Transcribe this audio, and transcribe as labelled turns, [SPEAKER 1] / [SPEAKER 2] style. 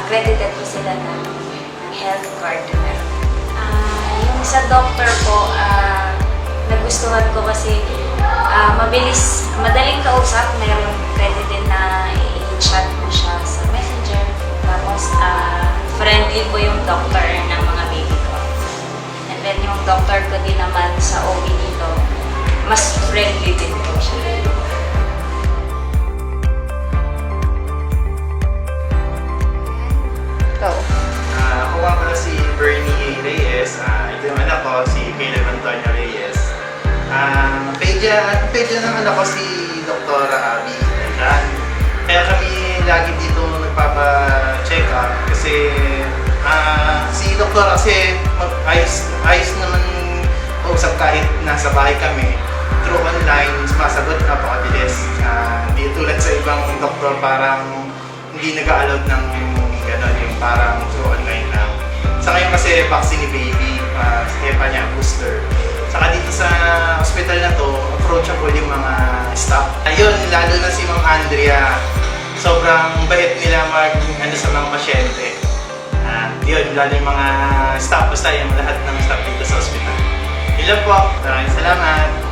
[SPEAKER 1] accredited po sila ng health card na meron. Yung sa doctor po, nagustuhan ko kasi mabilis, madaling kausap. Meron pwede din na i-chat mo siya sa messenger. Tapos, friendly po yung doctor ng mga baby ko. And then yung doctor ko din naman sa OB dito, mas friendly din po siya.
[SPEAKER 2] Go.
[SPEAKER 3] Ako nga pala si Bernie Reyes. Ito yung anak ko, si Caleb Antonio Reyes. Pedya ng anak ko si Dr. Abby. Kaya kami lagi dito nagpapa-check up kasi si Dr. kasi ayos naman kausap kahit nasa bahay kami. Through online, sumasagot, napakabilis. Hindi tulad sa ibang doktor parang hindi nag-a-allowed ng gano'n, yung parang through online lang. Sa ngayon kasi vaccine ni baby, hepa niya, booster. Saka dito sa hospital na to, approachable yung mga staff. Ayun, lalo na si Ma'am Andrea, sobrang bait nila sa mga pasyente. Yun, lalo yung mga staff, basta yung lahat ng staff dito sa hospital. Yun lang po, maraming salamat.